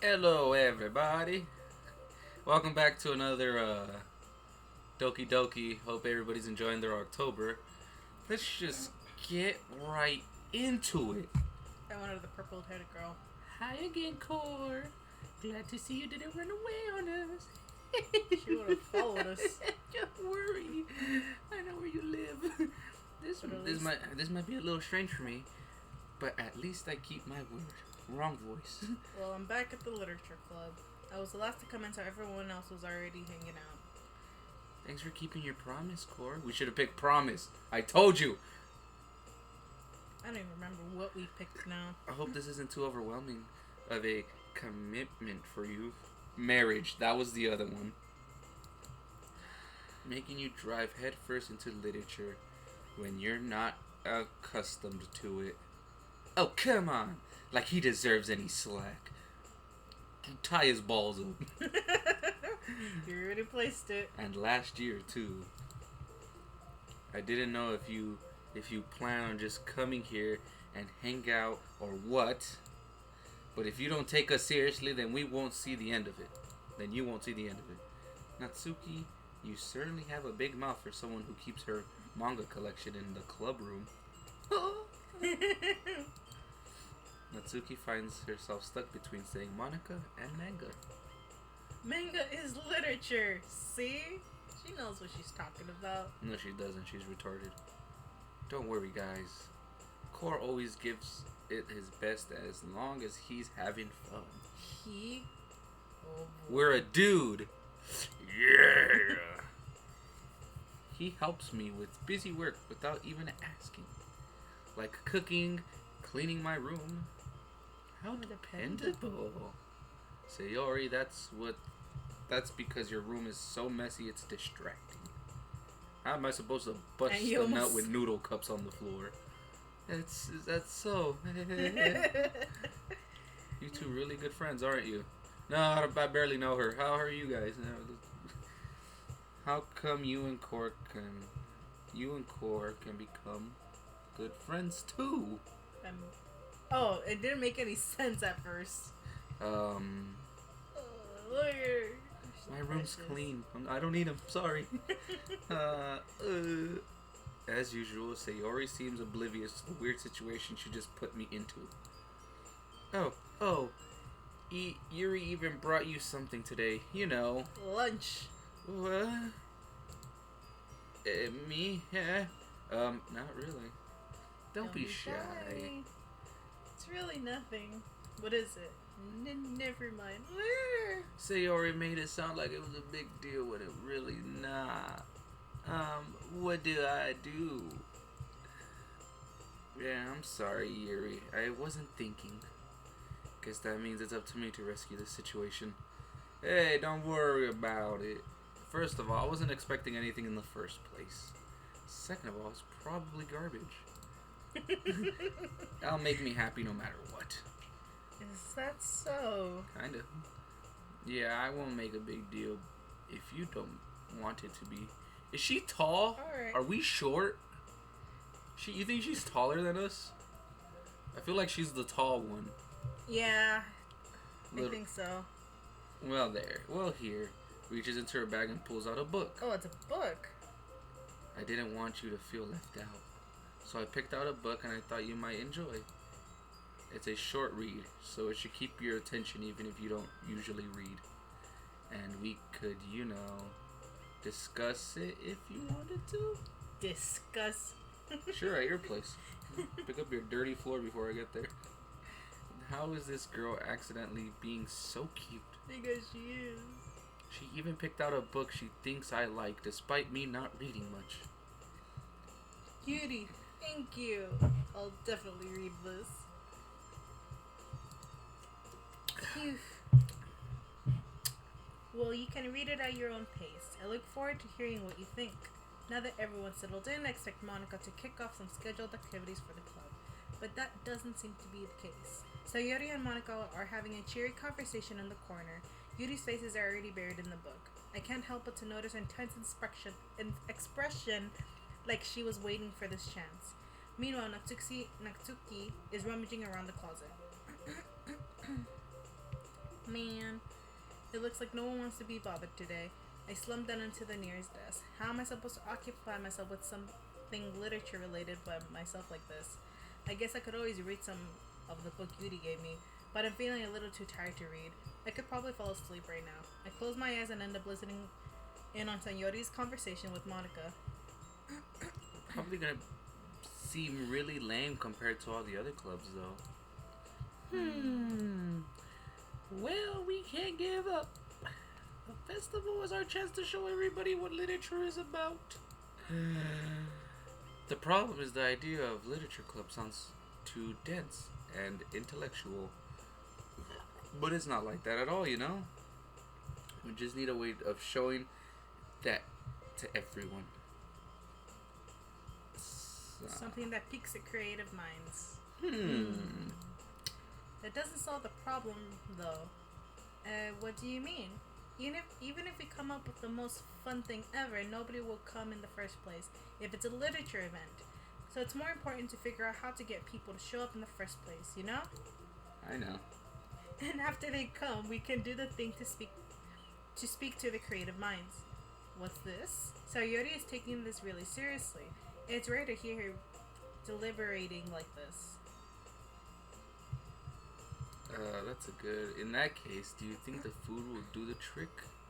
Hello, everybody. Welcome back to another Doki Doki. Hope everybody's enjoying their October. Let's just get right into it. I wanted the purple-haired girl. Hi again, Core. Glad to see you didn't run away on us. She would have followed us. Don't worry. I know where you live. This might be a little strange for me, but at least I keep my word. Wrong voice. Well, I'm back at the literature club. I was the last to come in, so everyone else was already hanging out. Thanks for keeping your promise, Core. We should have picked promise. I told you. I don't even remember what we picked now. I hope this isn't too overwhelming of a commitment for you. Marriage, that was the other one. Making you drive headfirst into literature when you're not accustomed to it. Oh, come on. Like he deserves any slack. Tie his balls up. You already placed it. And last year, too. I didn't know if you plan on just coming here and hang out or what. But if you don't take us seriously, then we won't see the end of it. Then you won't see the end of it. Natsuki, you certainly have a big mouth for someone who keeps her manga collection in the club room. Natsuki finds herself stuck between saying Monica and manga. Manga is literature. See? She knows what she's talking about. No, she doesn't. She's retarded. Don't worry, guys. Core always gives it his best as long as he's having fun. He? Oh, We're a dude. Yeah. He helps me with busy work without even asking. Like cooking, cleaning my room. How dependable. Sayori, that's because your room is so messy it's distracting. How am I supposed to bust a nut with noodle cups on the floor? That's so. You two really good friends, aren't you? No, I barely know her. How are you guys? How come you and Core can become good friends too? Oh, it didn't make any sense at first. Lawyer. My room's clean. I don't need him. Sorry. As usual, Sayori seems oblivious to the weird situation she just put me into. Oh. Yuri even brought you something today. You know. Lunch. What? Me? Yeah. Not really. Don't be shy. It's really nothing. What is it? Never mind. Sayori made it sound like it was a big deal when it really not. What do I do? Yeah, I'm sorry, Yuri. I wasn't thinking. Guess that means it's up to me to rescue this situation. Hey, don't worry about it. First of all, I wasn't expecting anything in the first place. Second of all, it's probably garbage. That'll make me happy no matter what. Is that so? Kinda. Yeah, I won't make a big deal if you don't want it to be. Is she tall? Alright. Are we short? You think she's taller than us? I feel like she's the tall one. Yeah, I think so. Well, there. Well, here. Reaches into her bag and pulls out a book. Oh, it's a book. I didn't want you to feel left out. So I picked out a book and I thought you might enjoy. It's a short read, so it should keep your attention even if you don't usually read. And we could, discuss it if you wanted to. Discuss? Sure, at your place. Pick up your dirty floor before I get there. How is this girl accidentally being so cute? Because she is. She even picked out a book she thinks I like, despite me not reading much. Cutie, thank you. I'll definitely read this. Phew. Well, you can read it at your own pace. I look forward to hearing what you think. Now that everyone's settled in, I expect Monica to kick off some scheduled activities for the club. But that doesn't seem to be the case. Sayori and Monica are having a cheery conversation in the corner. Yuri's faces are already buried in the book. I can't help but to notice her intense expression like she was waiting for this chance. Meanwhile, Natsuki is rummaging around the closet. Man, it looks like no one wants to be bothered today. I slumped down into the nearest desk. How am I supposed to occupy myself with something literature related by myself like this? I guess I could always read some of the book Yuri gave me, but I'm feeling a little too tired to read. I could probably fall asleep right now. I close my eyes and end up listening in on Sayori's conversation with Monica. Probably gonna seem really lame compared to all the other clubs, though. Well, we can't give up. The festival is our chance to show everybody what literature is about. The problem is the idea of literature club sounds too dense and intellectual. But it's not like that at all, you know? We just need a way of showing that to everyone. Something that piques the creative minds. That doesn't solve the problem, though. What do you mean? Even if we come up with the most fun thing ever, nobody will come in the first place if it's a literature event. So it's more important to figure out how to get people to show up in the first place, you know? I know. And after they come, we can do the thing to speak to the creative minds. What's this? Sayori is taking this really seriously. It's rare to hear her deliberating like this. That's a good... In that case, do you think the food will do the trick?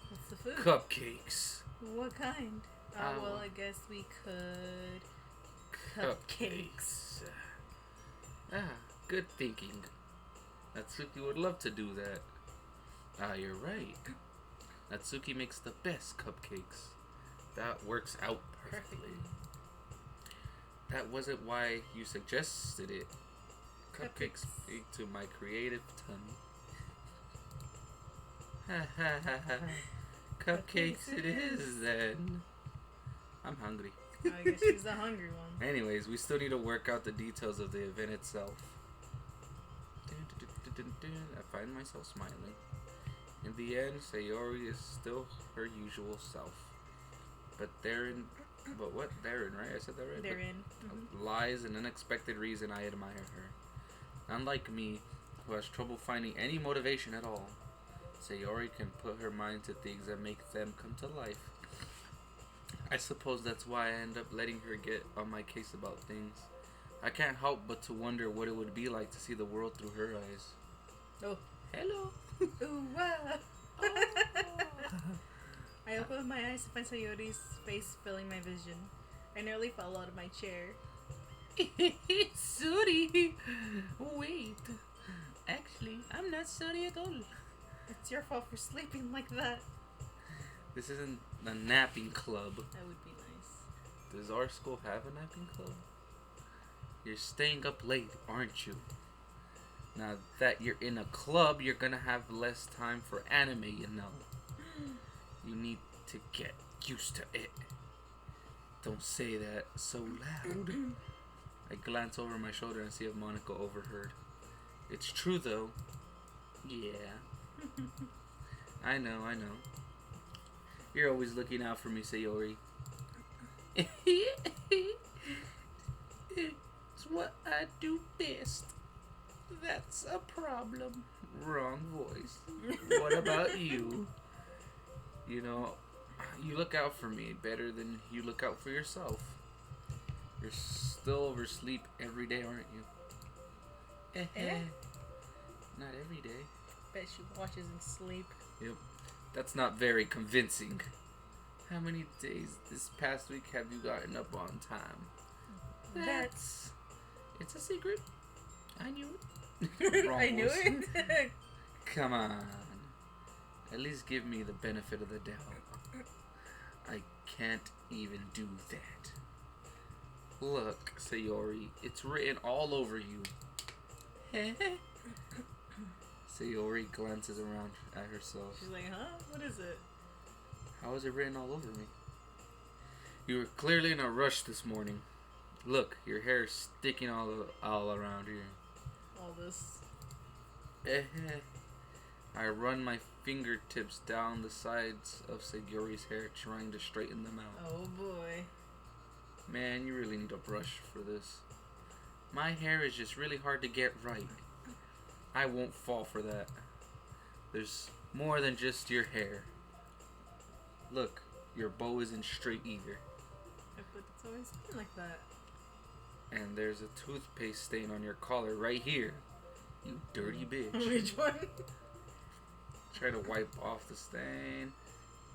What's the food? Cupcakes. What kind? Well, I guess we could... Cupcakes. Good thinking. Natsuki would love to do that. You're right. Natsuki makes the best cupcakes. That works out perfectly. That wasn't why you suggested it. Cupcakes speak to my creative tummy. Cupcakes it is then. I'm hungry. I guess she's the hungry one. Anyways, we still need to work out the details of the event itself. I find myself smiling. In the end, Sayori is still her usual self. But therein, right? I said that right? Therein. Lies an unexpected reason I admire her. Unlike me, who has trouble finding any motivation at all, Sayori can put her mind to things that make them come to life. I suppose that's why I end up letting her get on my case about things. I can't help but to wonder what it would be like to see the world through her eyes. Oh. Hello. Ooh, wow. I opened my eyes to find Sayori's face filling my vision. I nearly fell out of my chair. Sorry. Wait. Actually, I'm not sorry at all. It's your fault for sleeping like that. This isn't a napping club. That would be nice. Does our school have a napping club? You're staying up late, aren't you? Now that you're in a club, you're gonna have less time for anime, you know. You need to get used to it. Don't say that so loud. I glance over my shoulder and see if Monica overheard. It's true, though. Yeah. I know. You're always looking out for me, Sayori. It's what I do best. That's a problem. Wrong voice. What about you? You know, you look out for me better than you look out for yourself. You're still oversleep every day, aren't you? Not every day. Bet she watches and sleep. Yep. That's not very convincing. How many days this past week have you gotten up on time? It's a secret. I knew it. I knew it. Come on. At least give me the benefit of the doubt. I can't even do that. Look, Sayori, it's written all over you. Sayori glances around at herself. She's like, huh? What is it? How is it written all over me? You were clearly in a rush this morning. Look, your hair is sticking all around here. All this. I run my fingertips down the sides of Sayori's hair, trying to straighten them out. Oh boy. Man, you really need a brush for this. My hair is just really hard to get right. I won't fall for that. There's more than just your hair. Look, your bow isn't straight either. But it's always been like that. And there's a toothpaste stain on your collar right here. You dirty bitch. Which one? Try to wipe off the stain,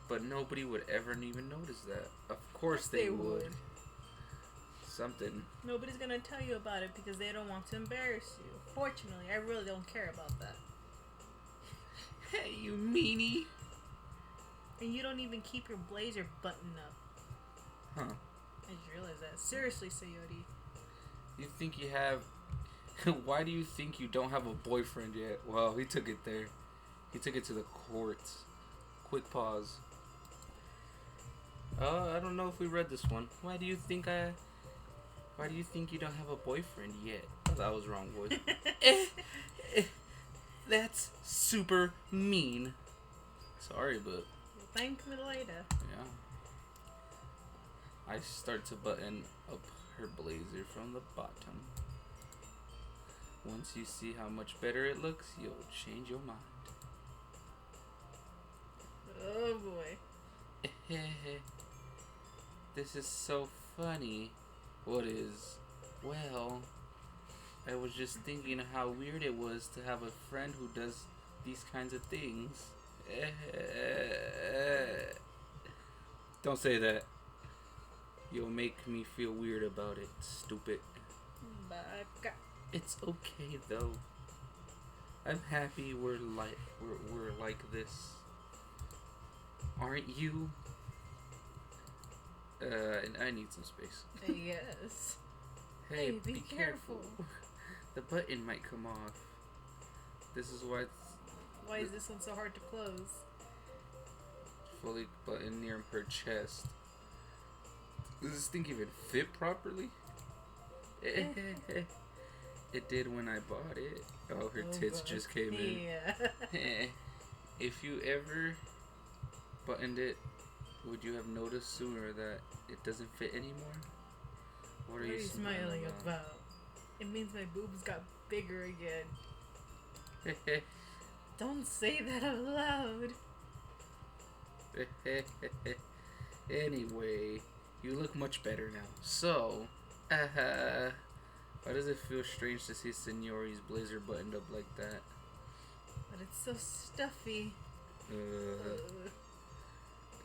but nobody would ever even notice that. Of course they would. Something. Nobody's gonna tell you about it because they don't want to embarrass you. Fortunately, I really don't care about that. Hey, you meanie. And you don't even keep your blazer buttoned up. Huh. I just realized that. Seriously, Sayori. You think you have... Why do you think you don't have a boyfriend yet? Well, he took it there. He took it to the courts. Quick pause. I don't know if we read this one. Why do you think you don't have a boyfriend yet? Oh, that was wrong, boys. That's super mean. Sorry, but... Thank me later. Yeah. I start to button up her blazer from the bottom. Once you see how much better it looks, you'll change your mind. Oh boy. This is so funny. What is? Well, I was just thinking how weird it was to have a friend who does these kinds of things. Don't say that. You'll make me feel weird about it, stupid. It's okay though. I'm happy we're like this. Aren't you? And I need some space. Yes. Hey, be careful. The button might come off. This is why it's... Why is this one so hard to close? Fully buttoned near her chest. Does this thing even fit properly? It did when I bought it. Oh, her tits just came in. Yeah. If you ever buttoned it, would you have noticed sooner that it doesn't fit anymore? What are you smiling about? It means my boobs got bigger again. Don't say that out loud. Anyway, you look much better now. So, why does it feel strange to see Sayori's blazer buttoned up like that? But it's so stuffy.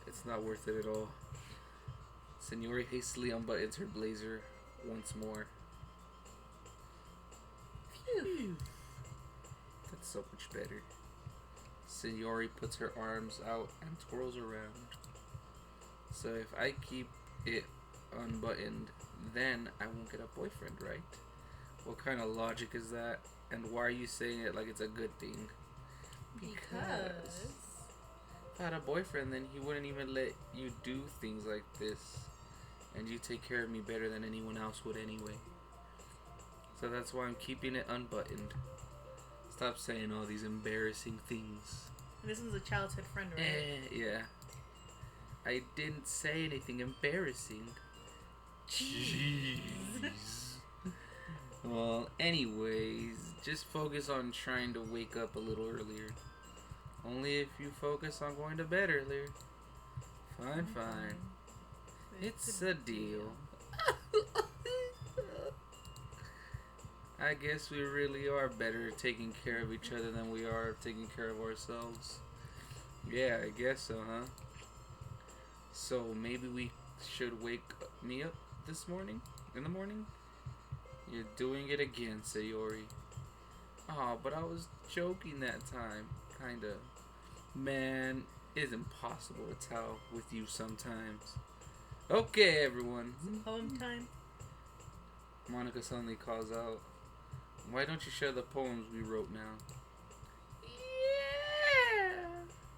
It's not worth it at all. Sayori hastily unbuttons her blazer once more. Phew. That's so much better. Sayori puts her arms out and twirls around. So if I keep it unbuttoned, then I won't get a boyfriend, right? What kind of logic is that? And why are you saying it like it's a good thing? Because if I had a boyfriend, then he wouldn't even let you do things like this. And you take care of me better than anyone else would anyway. So that's why I'm keeping it unbuttoned. Stop saying all these embarrassing things. This is a childhood friend, right? Yeah. I didn't say anything embarrassing. Jeez. Well, anyways, just focus on trying to wake up a little earlier. Only if you focus on going to bed earlier. Fine. It's a deal. I guess we really are better at taking care of each other than we are taking care of ourselves. Yeah, I guess so, huh? So maybe we should wake me up this morning? In the morning? You're doing it again, Sayori. Oh, but I was joking that time. Kinda. Man, it's impossible to tell with you sometimes. Okay, everyone. Poem time. Monica suddenly calls out, why don't you share the poems we wrote now? Yeah!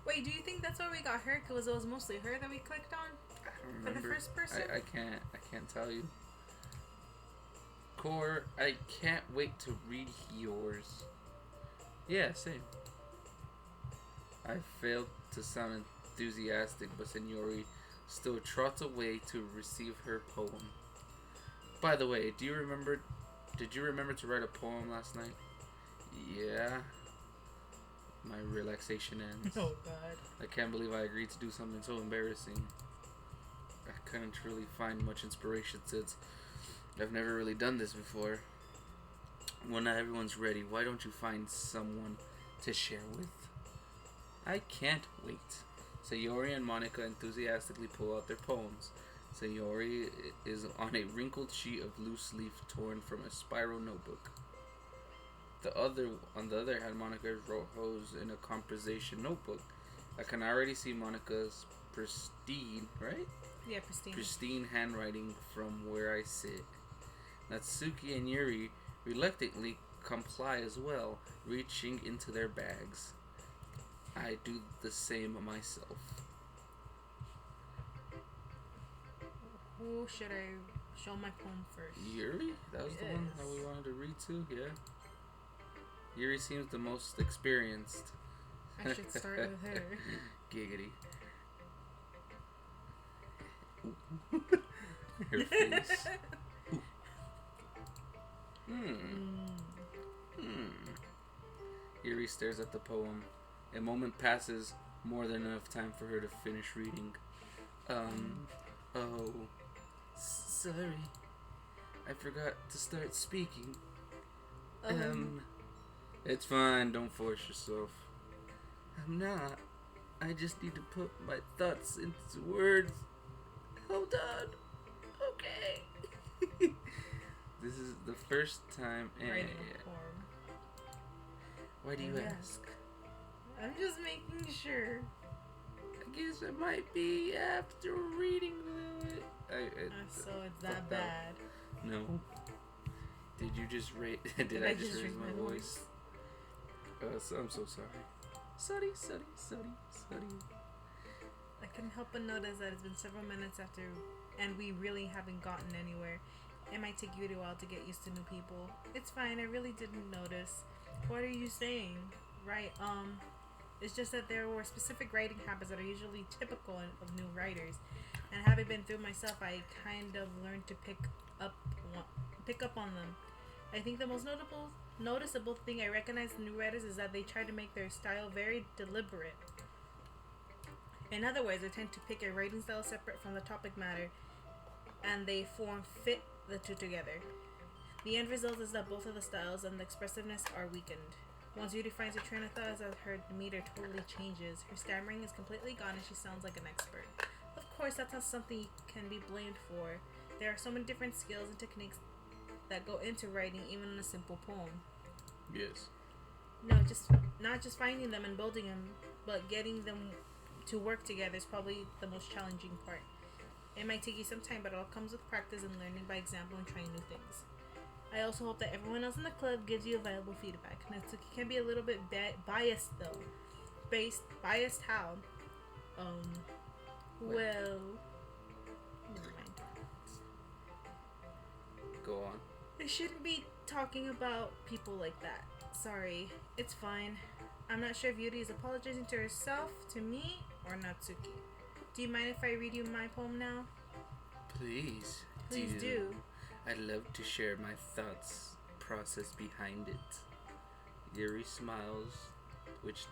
Wait, do you think that's why we got her? Because it was mostly her that we clicked on? I don't remember. For the first person? I can't tell you. Core, I can't wait to read yours. Yeah, same. I failed to sound enthusiastic, but Sayori still trots away to receive her poem. By the way, did you remember to write a poem last night? Yeah. my relaxation ends. Oh God. I can't believe I agreed to do something so embarrassing. I couldn't really find much inspiration since I've never really done this before. When not everyone's ready, why don't you find someone to share with? I can't wait. Sayori and Monica enthusiastically pull out their poems. Sayori is on a wrinkled sheet of loose leaf torn from a spiral notebook. On the other hand, Monica wrote in a composition notebook. I can already see Monica's pristine, right? Yeah, pristine. Pristine handwriting from where I sit. Natsuki and Yuri reluctantly comply as well, reaching into their bags. I do the same myself. Who should I show my poem first? Yuri? That was the one that we wanted to read to? Yeah. Yuri seems the most experienced. I should start with her. Giggity. Her face. Yuri stares at the poem. A moment passes, more than enough time for her to finish reading. Oh. Sorry. I forgot to start speaking. It's fine, don't force yourself. I'm not. I just need to put my thoughts into words. Hold on. Okay. This is the first time. Writing a poem. Why do you ask? I'm just making sure. I guess it might be after reading it. So it's that bad. No. Did you just rate? Did I just raise my voice? So I'm so sorry. Sorry. I couldn't help but notice that it's been several minutes after, and we really haven't gotten anywhere. It might take you a while to get used to new people. It's fine. I really didn't notice. What are you saying? Right. It's just that there were specific writing habits that are usually typical of new writers, and having been through myself, I kind of learned to pick up on them. I think the most noticeable thing I recognize in new writers is that they try to make their style very deliberate. In other words, they tend to pick a writing style separate from the topic matter, and they fit the two together. The end result is that both of the styles and the expressiveness are weakened. Once Yuri finds her train of thought, as her demeanor totally changes. Her stammering is completely gone and she sounds like an expert. Of course, that's not something you can be blamed for. There are so many different skills and techniques that go into writing even in a simple poem. Yes. No, not just finding them and building them, but getting them to work together is probably the most challenging part. It might take you some time, but it all comes with practice and learning by example and trying new things. I also hope that everyone else in the club gives you valuable feedback. Natsuki can be a little bit biased though. Biased how? Well, never mind. Go on. I shouldn't be talking about people like that. Sorry. It's fine. I'm not sure if Yuri is apologizing to herself, to me, or Natsuki. Do you mind if I read you my poem now? Please do. I'd love to share my thoughts process behind it. Yuri smiles, which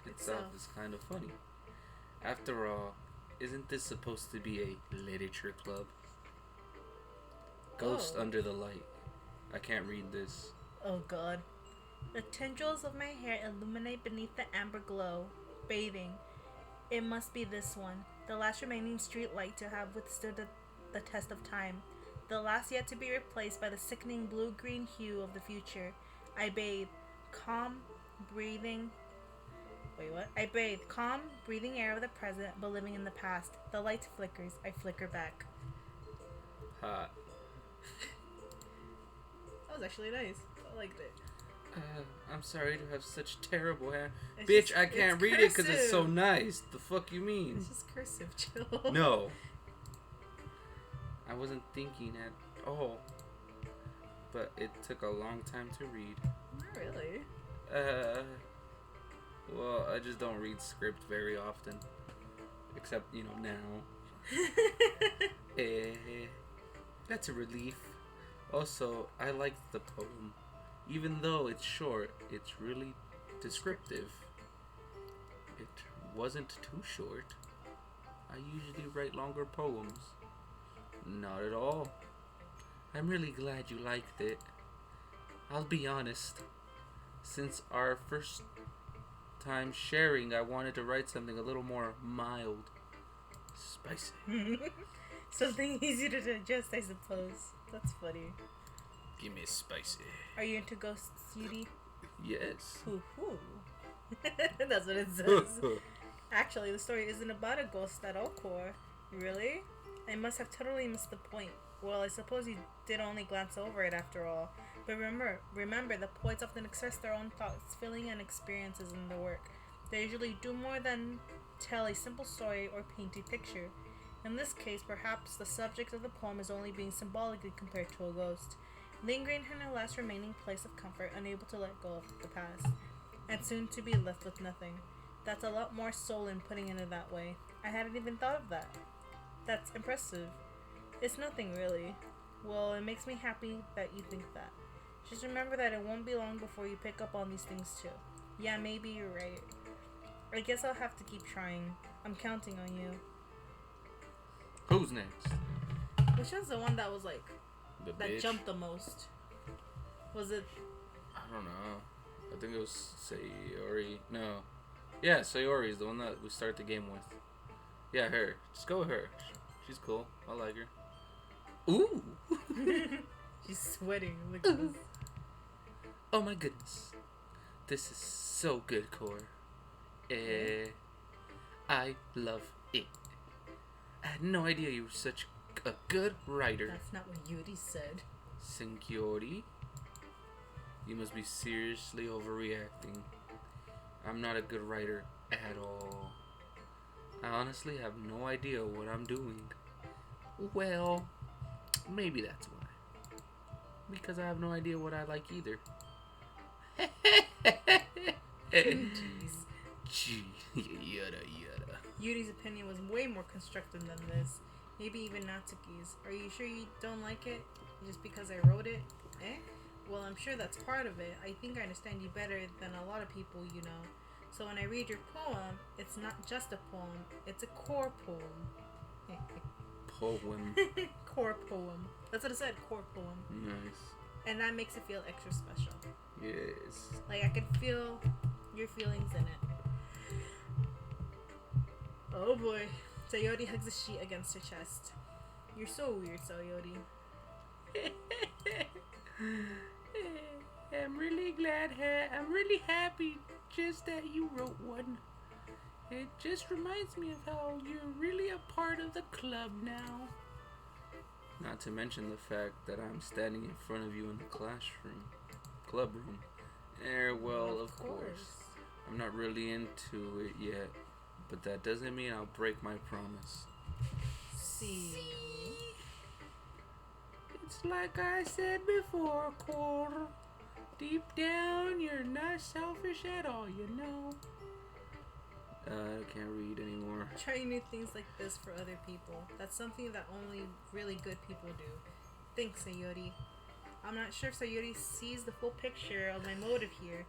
itself is kind of funny. After all, isn't this supposed to be a literature club? Ghost under the light. I can't read this. Oh God. The tendrils of my hair illuminate beneath the amber glow. Bathing. It must be this one. The last remaining street light to have withstood the test of time. The last yet to be replaced by the sickening blue-green hue of the future. I bathe. Calm, breathing air of the present, but living in the past. The light flickers. I flicker back. Hot. That was actually nice. I liked it. I'm sorry to have such terrible hair. Bitch, I can't read it because it's so nice. The fuck you mean? It's just cursive, chill. No. I wasn't thinking at all. But it took a long time to read. Not really. Well, I just don't read script very often. Except, now. That's a relief. Also, I liked the poem. Even though it's short, it's really descriptive. wasn't too short. I usually write longer poems. Not at all. I'm really glad you liked it. I'll be honest. Since our first time sharing, I wanted to write something a little more mild. Spicy. Something easy to digest, I suppose. That's funny. Give me spicy. Are you into ghosts, Yuri? Yes. Hoo-hoo. That's what it says. Actually, the story isn't about a ghost at all, Core. Really? I must have totally missed the point. Well, I suppose you did only glance over it after all. But remember, the poets often express their own thoughts, feelings, and experiences in their work. They usually do more than tell a simple story or paint a picture. In this case, perhaps the subject of the poem is only being symbolically compared to a ghost, lingering in her last remaining place of comfort, unable to let go of the past, and soon to be left with nothing. That's a lot more soul in putting it that way. I hadn't even thought of that. That's impressive. It's nothing really. Well, it makes me happy that you think that. Just remember that it won't be long before you pick up on these things too. Yeah, maybe you're right. I guess I'll have to keep trying. I'm counting on you. Who's next? Which one's the one that was like, The that bitch? jumped the most? Was it? I don't know. I think it was Sayori. No. Yeah, Sayori is the one that we start the game with. Yeah, her. Just go with her. She's cool. I like her. Ooh! She's sweating. Look at this. Oh my goodness. This is so good, Core. I love it. I had no idea you were such a good writer. That's not what Yuri said. Sayori, you must be seriously overreacting. I'm not a good writer at all. I honestly have no idea what I'm doing. Well, maybe that's why. Because I have no idea what I like either. Jeez. Gee, yada yada. Yuri's opinion was way more constructive than this. Maybe even Natsuki's. Are you sure you don't like it? Just because I wrote it? Eh? Well, I'm sure that's part of it. I think I understand you better than a lot of people you know. So when I read your poem, it's not just a poem. It's a core poem. Poem. Core poem. That's what it said, core poem. Nice. And that makes it feel extra special. Yes. Like I could feel your feelings in it. Oh boy. Sayori hugs the sheet against her chest. You're so weird, Sayori. I'm really happy just that you wrote one. It just reminds me of how you're really a part of the club now. Not to mention the fact that I'm standing in front of you in the club room. Well, of course. I'm not really into it yet, but that doesn't mean I'll break my promise. See. It's like I said before, Core. Deep down, you're not selfish at all, you know. I can't read anymore. Trying new things like this for other people. That's something that only really good people do. Thanks, Sayori. I'm not sure if Sayori sees the full picture of my motive here.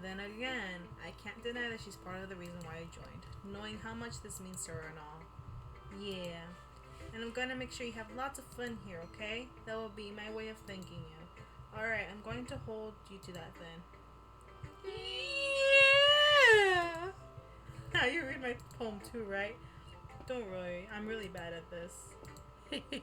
Then again, I can't deny that she's part of the reason why I joined. Knowing how much this means to her and all. Yeah. And I'm gonna make sure you have lots of fun here, okay? That will be my way of thanking you. Alright, I'm going to hold you to that then. Yeah. Now you read my poem too, right? Don't worry, I'm really bad at this. Well,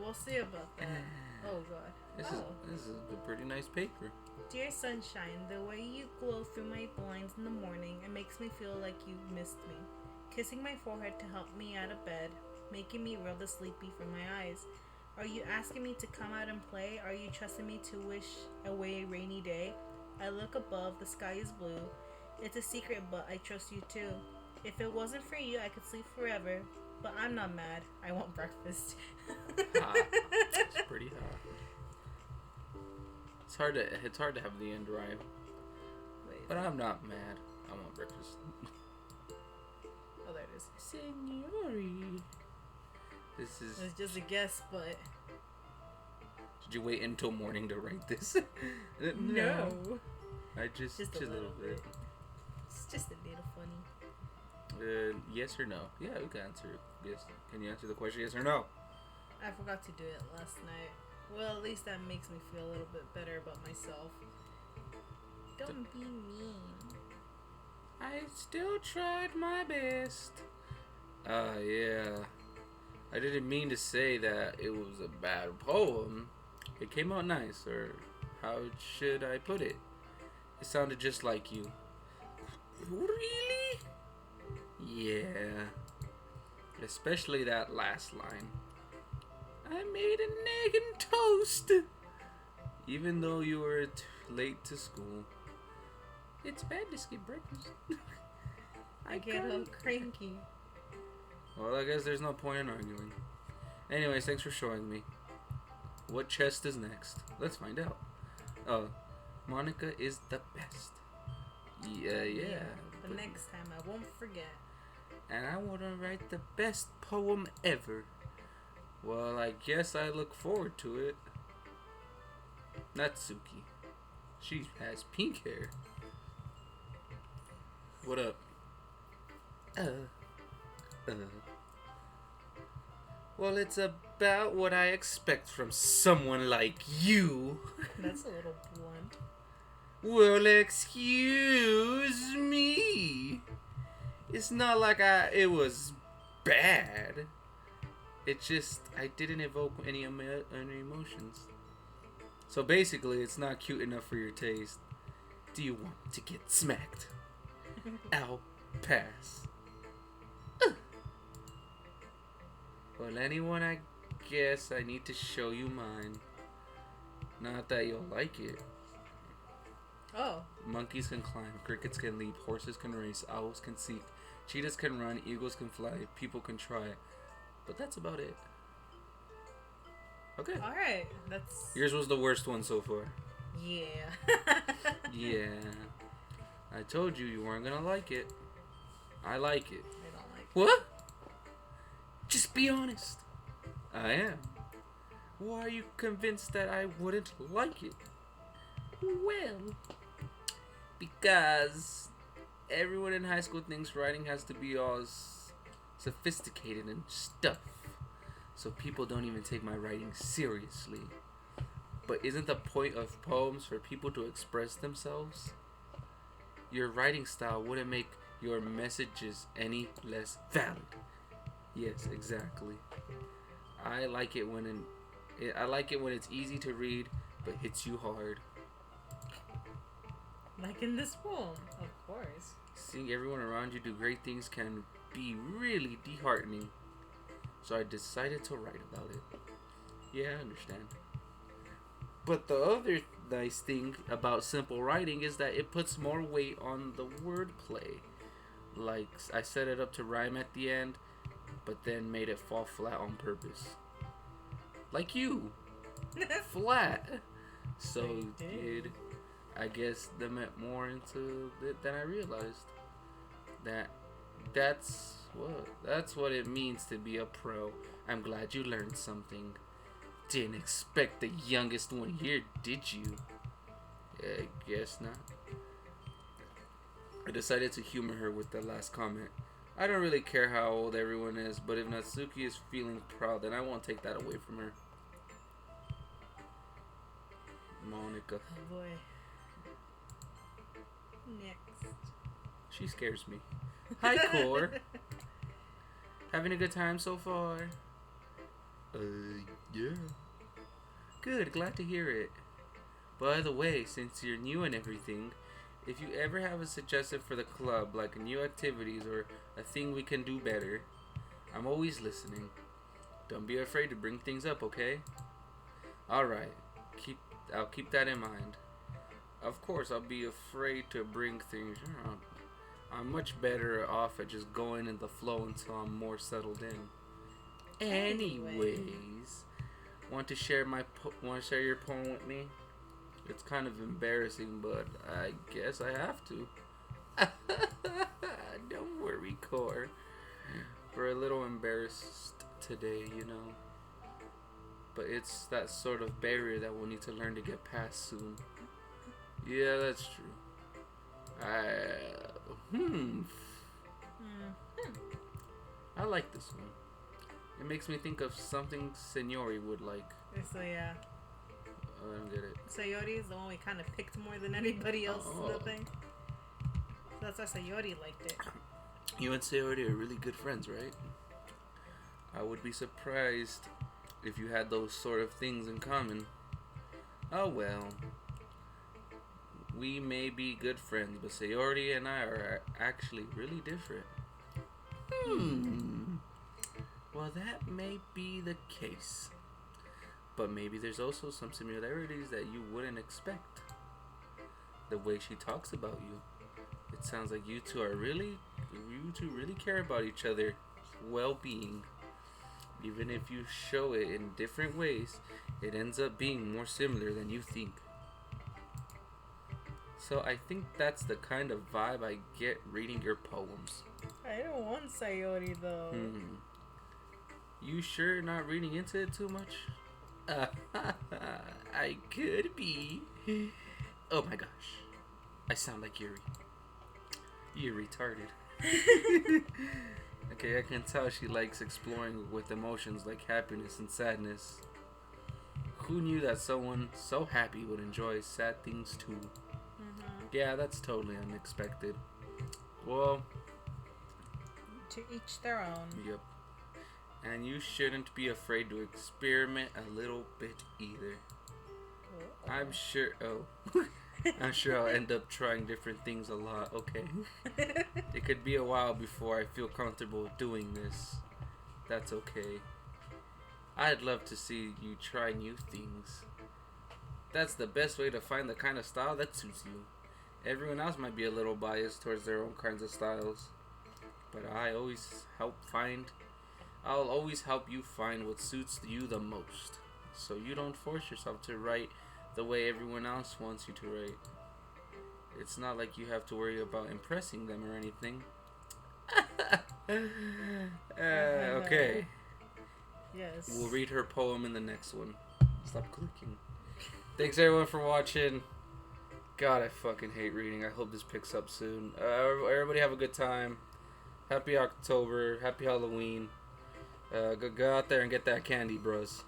we'll see about that. Oh god. This is a pretty nice paper. Dear sunshine, the way you glow through my blinds in the morning, it makes me feel like you missed me. Kissing my forehead to help me out of bed, making me rub the sleepy from my eyes. Are you asking me to come out and play? Are you trusting me to wish away a rainy day? I look above, the sky is blue. It's a secret, but I trust you too. If it wasn't for you, I could sleep forever. But I'm not mad. I want breakfast. Hot. It's pretty hot. It's hard to have the end right. Wait. But I'm not mad. I want breakfast. Oh, there it is. Sayori. This is. It's just a guess, but Did you wait until morning to write this? no. I just a little bit. It's just a little funny. Yes or no? Yeah, we can answer. Yes. Can you answer the question? Yes or no? I forgot to do it last night. Well, at least that makes me feel a little bit better about myself. Don't be mean. I still tried my best. Yeah. I didn't mean to say that it was a bad poem. It came out nice, or how should I put it? It sounded just like you. Really? Yeah. Especially that last line. I made an egg and toast. Even though you were late to school. It's bad to skip breakfast. I get a little cranky. Well, I guess there's no point in arguing. Anyways, thanks for showing me. What chest is next? Let's find out. Oh, Monica is the best. Yeah. But next time I won't forget. And I want to write the best poem ever. Well, I guess I look forward to it. Natsuki. She has pink hair. What up? Well, it's about what I expect from someone like you. That's a little blunt. Well, excuse me. It's not like it was bad. It just, I didn't evoke any emotions. So basically, it's not cute enough for your taste. Do you want to get smacked? I'll pass. Well, anyone, I guess I need to show you mine. Not that you'll like it. Oh. Monkeys can climb, crickets can leap, horses can race, owls can seek, cheetahs can run, eagles can fly, people can try. But that's about it. Okay. Alright, that's... Yours was the worst one so far. Yeah. Yeah. I told you you weren't gonna like it. I like it. I don't like it. What? Just be honest. I am. Why are you convinced that I wouldn't like it? Well, because everyone in high school thinks writing has to be all sophisticated and stuff. So people don't even take my writing seriously. But isn't the point of poems for people to express themselves? Your writing style wouldn't make your messages any less valid. Yes, exactly. I like it when it's easy to read but hits you hard. Like in this poem, of course. Seeing everyone around you do great things can be really disheartening. So I decided to write about it. Yeah, I understand. But the other nice thing about simple writing is that it puts more weight on the wordplay. Like, I set it up to rhyme at the end, but then made it fall flat on purpose. Like you. Flat. So did. I guess that meant more into it than I realized. That's what it means to be a pro. I'm glad you learned something. Didn't expect the youngest one here, did you? I guess not. I decided to humor her with the last comment. I don't really care how old everyone is, but if Natsuki is feeling proud, then I won't take that away from her. Monica. Oh boy. Next. She scares me. Hi, Core. Having a good time so far? Yeah. Good, glad to hear it. By the way, since you're new and everything, if you ever have a suggestion for the club, like new activities or a thing we can do better, I'm always listening. Don't be afraid to bring things up, okay? Alright, I'll keep that in mind. Of course, I'll be afraid to bring things up. I'm much better off at just going in the flow until I'm more settled in. Anyways, want to share your poem with me? It's kind of embarrassing, but I guess I have to. Don't worry, Core. We're a little embarrassed today, you know. But it's that sort of barrier that we'll need to learn to get past soon. Yeah, that's true. I like this one. It makes me think of something Sayori would like. So yeah. I don't get it. Sayori is the one we kind of picked more than anybody else in the thing. So that's why Sayori liked it. You and Sayori are really good friends, right? I would be surprised if you had those sort of things in common. Oh well. We may be good friends, but Sayori and I are actually really different. Well, that may be the case. But maybe there's also some similarities that you wouldn't expect. The way she talks about you. It sounds like you two really care about each other's well-being. Even if you show it in different ways, it ends up being more similar than you think. So I think that's the kind of vibe I get reading your poems. I don't want Sayori though. You sure not reading into it too much? I could be. Oh my gosh. I sound like Yuri. You're retarded. Okay, I can tell she likes exploring with emotions like happiness and sadness. Who knew that someone so happy would enjoy sad things too? Yeah, that's totally unexpected. Well, to each their own. Yep. And you shouldn't be afraid to experiment a little bit either. I'm sure. I'm sure I'll end up trying different things a lot. Okay. It could be a while before I feel comfortable doing this. That's okay. I'd love to see you try new things. That's the best way to find the kind of style that suits you. Everyone else might be a little biased towards their own kinds of styles, but I'll always help you find what suits you the most, so you don't force yourself to write the way everyone else wants you to write. It's not like you have to worry about impressing them or anything. Okay. Yes. We'll read her poem in the next one. Stop clicking. Thanks everyone for watching. God, I fucking hate reading. I hope this picks up soon. Everybody have a good time. Happy October. Happy Halloween. Go out there and get that candy, bros.